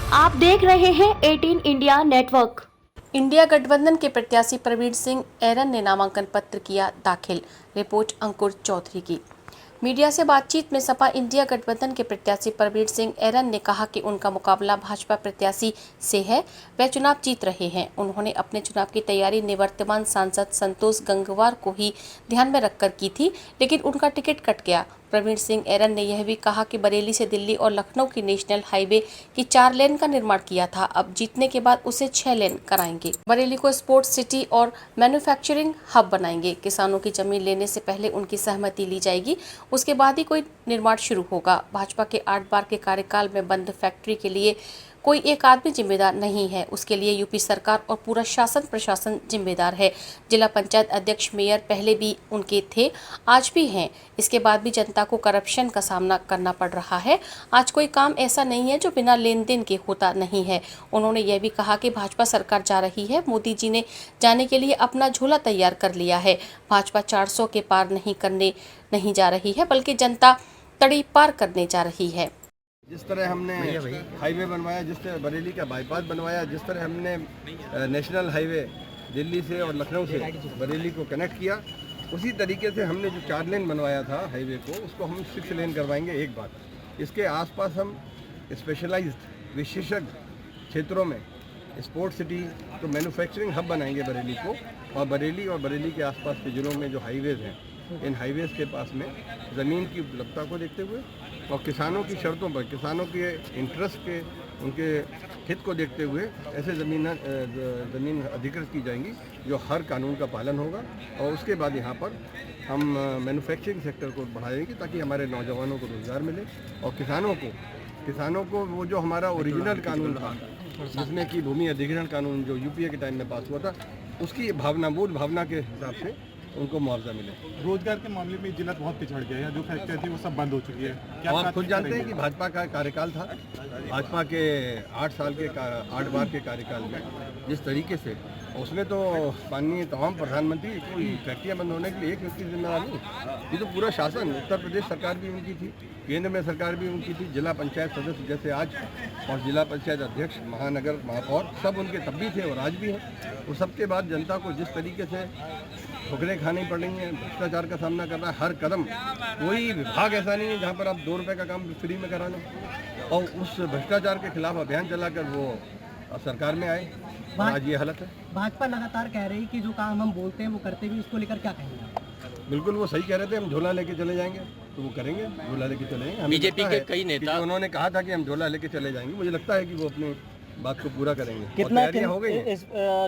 आप देख रहे हैं 18 इंडिया नेटवर्क। इंडिया गठबंधन के प्रत्याशी प्रवीण सिंह ऐरन ने नामांकन पत्र किया दाखिल। रिपोर्ट अंकुर चौधरी की। मीडिया से बातचीत में सपा इंडिया गठबंधन के प्रत्याशी प्रवीण सिंह ऐरन ने कहा कि उनका मुकाबला भाजपा प्रत्याशी से है, वह चुनाव जीत रहे हैं। उन्होंने अपने चुनाव की तैयारी निवर्तमान सांसद संतोष गंगवार को ही ध्यान में रखकर की थी, लेकिन उनका टिकट कट गया। प्रवीण सिंह ऐरन ने यह भी कहा कि बरेली से दिल्ली और लखनऊ की नेशनल हाईवे की 4 लेन का निर्माण किया था, अब जीतने के बाद उसे 6 लेन कराएंगे। बरेली को स्पोर्ट्स सिटी और मैन्युफैक्चरिंग हब बनाएंगे। किसानों की जमीन लेने से पहले उनकी सहमति ली जाएगी, उसके बाद ही कोई निर्माण शुरू होगा। भाजपा के 8 बार के कार्यकाल में बंद फैक्ट्री के लिए कोई एक आदमी जिम्मेदार नहीं है, उसके लिए यूपी सरकार और पूरा शासन प्रशासन जिम्मेदार है। जिला पंचायत अध्यक्ष मेयर पहले भी उनके थे, आज भी हैं। इसके बाद भी जनता को करप्शन का सामना करना पड़ रहा है। आज कोई काम ऐसा नहीं है जो बिना लेन देन के होता नहीं है। उन्होंने यह भी कहा कि भाजपा सरकार जा रही है, मोदी जी ने जाने के लिए अपना झोला तैयार कर लिया है। भाजपा 400 के पार नहीं जा रही है, बल्कि जनता तड़ी पार करने जा रही है। जिस तरह हमने हाईवे बनवाया, जिस तरह बरेली का बाईपास बनवाया, जिस तरह हमने नेशनल हाईवे दिल्ली से और लखनऊ से बरेली को कनेक्ट किया, उसी तरीके से हमने जो 4 लेन बनवाया था हाईवे को, उसको हम 6 लेन करवाएंगे। एक बात, इसके आसपास हम स्पेशलाइज्ड विशेषज्ञ क्षेत्रों में स्पोर्ट्स सिटी तो मैन्युफैक्चरिंग हब बनाएंगे बरेली को, और बरेली के आसपास के ज़िलों में जो हाईवेज़ हैं, इन हाईवेज़ के पास में ज़मीन की उपलब्धता को देखते हुए और किसानों की शर्तों पर, किसानों के इंटरेस्ट के, उनके हित को देखते हुए ऐसे ज़मीन अधिकृत की जाएंगी जो हर कानून का पालन होगा। और उसके बाद यहाँ पर हम मैन्युफैक्चरिंग सेक्टर को बढ़ाएंगे ताकि हमारे नौजवानों को रोज़गार मिले, और किसानों को वो जो हमारा ओरिजिनल कानून था, जिसमें कि भूमि अधिग्रहण कानून जो यूपीए के टाइम में पास हुआ था, उसकी मूल भावना के हिसाब से उनको मुआवजा मिले। रोजगार के मामले में जिला बहुत पिछड़ गया है, जो फैक्ट्री थी वो सब बंद हो चुकी है। क्या आप खुद जानते हैं कि भाजपा का कार्यकाल था, भाजपा के 8 बार के कार्यकाल में जिस तरीके से, उसमें तो माननीय तमाम प्रधानमंत्री, कोई फैक्ट्रियां बंद होने के लिए एक व्यक्ति जिम्मेदार नहीं, ये तो पूरा शासन, उत्तर प्रदेश सरकार भी उनकी थी, केंद्र में सरकार भी उनकी थी, जिला पंचायत सदस्य जैसे आज और जिला पंचायत अध्यक्ष, महानगर महापौर सब उनके तब भी थे और आज भी हैं। और सबके बाद जनता को जिस तरीके से ठोकरें खानी पड़ रही हैं, भ्रष्टाचार का सामना करना है हर कदम, कोई विभाग ऐसा नहीं है जहाँ पर आप 2 रुपये का काम फ्री में करा लें, और उस भ्रष्टाचार के खिलाफ अभियान चलाकर वो सरकार में आए, आज ये हालत है। भाजपा लगातार कह रही है कि जो काम हम बोलते हैं वो करते भी, इसको लेकर क्या कहेंगे? बिल्कुल वो सही कह रहे थे, हम झोला लेके चले जाएंगे तो वो करेंगे, झोला लेके चले जाएंगे। बीजेपी के कई नेता, उन्होंने कहा था कि हम झोला लेके चले जाएंगे, मुझे लगता है कि वो अपनी बात को पूरा करेंगे। कितना हो गई इस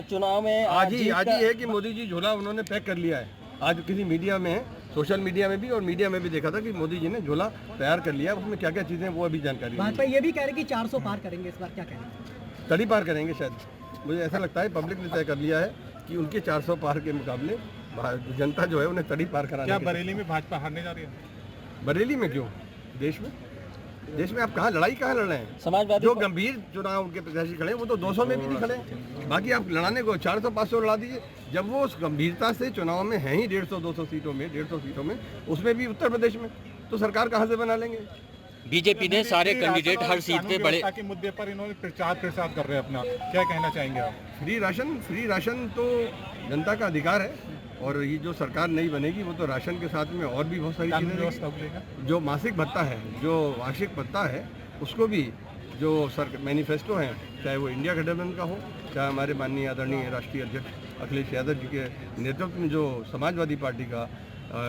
चुनाव में आज ही है कि मोदी जी झोला उन्होंने पैक कर लिया है। आज किसी मीडिया में, सोशल मीडिया में भी और मीडिया में भी देखा था कि मोदी जी ने झोला तैयार कर लिया, उसमें क्या क्या चीज़ें वो अभी जानकारी। भाजपा ये भी कह रही है कि 400 पार करेंगे, इस बार क्या कहेंगे? तड़ी पार करेंगे शायद, मुझे ऐसा लगता है पब्लिक ने तय कर लिया है कि उनके 400 पार के मुकाबले जनता जो है उन्हें तड़ी पार कराना। क्या बरेली में भाजपा हारने जा रही है? बरेली में क्यों, देश में आप कहाँ लड़ रहे हैं? समाजवादी जो गंभीर चुनाव उनके प्रत्याशी खड़े हैं वो तो 200 में भी नहीं खड़े, बाकी आप लड़ाने को 400-500 लड़ा दीजिए। जब वो उस गंभीरता से चुनाव में है ही 150-200 सीटों में, उसमें भी उत्तर प्रदेश में, तो सरकार कहाँ से बना लेंगे? बीजेपी ने सारे कैंडिडेट हर सीट पे बड़े के मुद्दे पर इन्होंने प्रचार कर रहे हैं अपना, क्या कहना चाहेंगे आप? फ्री राशन तो जनता का अधिकार है, और ये जो सरकार नहीं बनेगी वो तो राशन के साथ में और भी बहुत सारी चीज़ें, जो मासिक भत्ता है, जो वार्षिक भत्ता है, उसको भी जो मैनिफेस्टो हैं, चाहे वो इंडिया गठबंधन का हो, चाहे हमारे माननीय आदरणीय राष्ट्रीय अध्यक्ष अखिलेश यादव जी के नेतृत्व में जो समाजवादी पार्टी का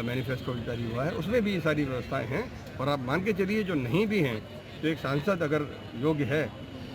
मैनिफेस्टो जारी हुआ है, उसमें भी ये सारी व्यवस्थाएं हैं। और आप मान के चलिए जो नहीं भी हैं, तो एक सांसद अगर योग्य है,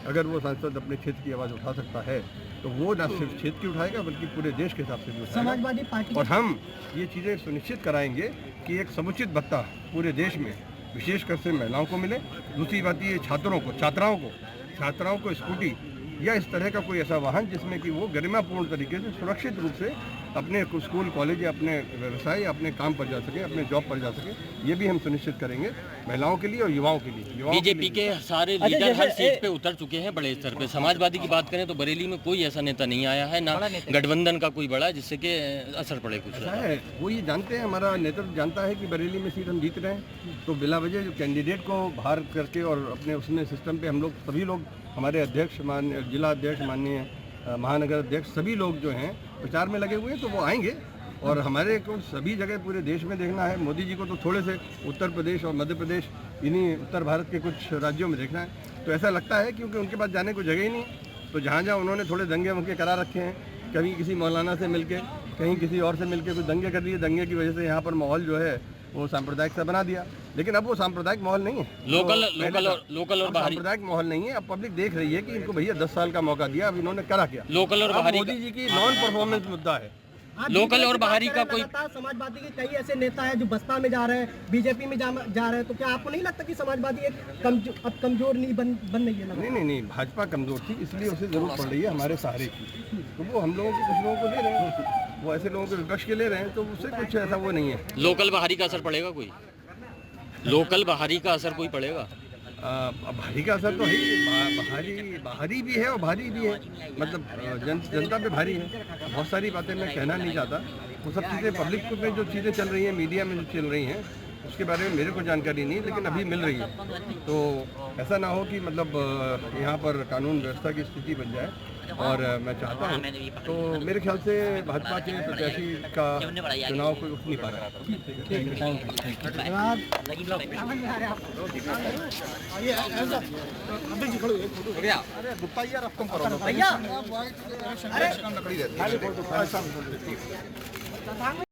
अगर वो सांसद अपने क्षेत्र की आवाज़ उठा सकता है, तो वो न सिर्फ क्षेत्र की उठाएगा बल्कि पूरे देश के हिसाब से भी उठाएगा। समाजवादी पार्टी और हम ये चीज़ें सुनिश्चित कराएंगे कि एक समुचित भत्ता पूरे देश में विशेषकर से महिलाओं को मिले। दूसरी बात ये छात्राओं को स्कूटी या इस तरह का कोई ऐसा वाहन जिसमें कि वो गरिमापूर्ण तरीके से सुरक्षित रूप से अपने स्कूल कॉलेज या अपने व्यवसाय या अपने काम पर जा सके, अपने जॉब पर जा सके, ये भी हम सुनिश्चित करेंगे महिलाओं के लिए और युवाओं के लिए। बीजेपी के सारे लीडर हर सीट पे उतर चुके हैं बड़े स्तर पे। समाजवादी की बात करें तो बरेली में कोई ऐसा नेता नहीं आया है, ना गठबंधन का कोई बड़ा, जिससे कि असर पड़े कुछ। है वो ये जानते हैं, हमारा नेतृत्व जानता है कि बरेली में सीट हम जीत रहे हैं, तो बिला वजह जो कैंडिडेट को बाहर करके और अपने उसमें सिस्टम पे हम लोग सभी लोग, हमारे अध्यक्ष जिला अध्यक्ष, माननीय महानगर अध्यक्ष, सभी लोग जो हैं प्रचार में लगे हुए हैं, तो वो आएंगे। और हमारे को सभी जगह पूरे देश में देखना है। मोदी जी को तो थोड़े से उत्तर प्रदेश और मध्य प्रदेश, इन्हीं उत्तर भारत के कुछ राज्यों में देखना है। तो ऐसा लगता है क्योंकि उनके पास जाने को जगह ही नहीं, तो जहाँ जहाँ उन्होंने थोड़े दंगे वंगे करा रखे हैं, कभी किसी मौलाना से मिलके, कहीं किसी और से मिलके कुछ दंगे कर दिए, दंगे की वजह से यहाँ पर माहौल जो है वो सांप्रदायिक सा बना दिया। लेकिन अब वो सांप्रदायिक माहौल नहीं है, लोकल और बाहरी सांप्रदायिक माहौल नहीं है। अब पब्लिक देख रही है कि इनको भैया 10 साल का मौका दिया, अब इन्होंने करा क्या। लोकल और बाहरी मोदी जी की नॉन परफॉर्मेंस मुद्दा है। लोकल और बाहरी का कोई समाजवादी के कई ऐसे नेता हैं जो बसपा में जा रहे हैं, बीजेपी में जा रहे हैं, तो क्या आपको नहीं लगता कि समाजवादी एक अब कमजोर नहीं बन रही है? नहीं, भाजपा कमजोर थी, इसलिए उसे जरूरत पड़ रही है हमारे सहारे की। तो वो हम लोगों के कुछ लोगों को दे रहे हैं, वो ऐसे लोगों के विपक्ष के ले रहे हैं, तो उससे कुछ ऐसा वो नहीं है। लोकल बाहरी का असर पड़ेगा कोई? लोकल बाहरी का असर कोई पड़ेगा? भारी का असर तो है, बाहरी भी है और भारी भी है, मतलब जनता पे भारी है। बहुत सारी बातें मैं कहना नहीं चाहता, वो सब चीज़ें पब्लिक में जो चीज़ें चल रही हैं, मीडिया में जो चल रही हैं, उसके बारे में मेरे को जानकारी नहीं, लेकिन अभी मिल रही है। तो ऐसा ना हो कि मतलब यहाँ पर कानून व्यवस्था की स्थिति बन जाए, और मैं चाहता हूँ, तो मेरे ख्याल से भाजपा के प्रत्याशी का चुनाव कोई उठ नहीं पा रहा है।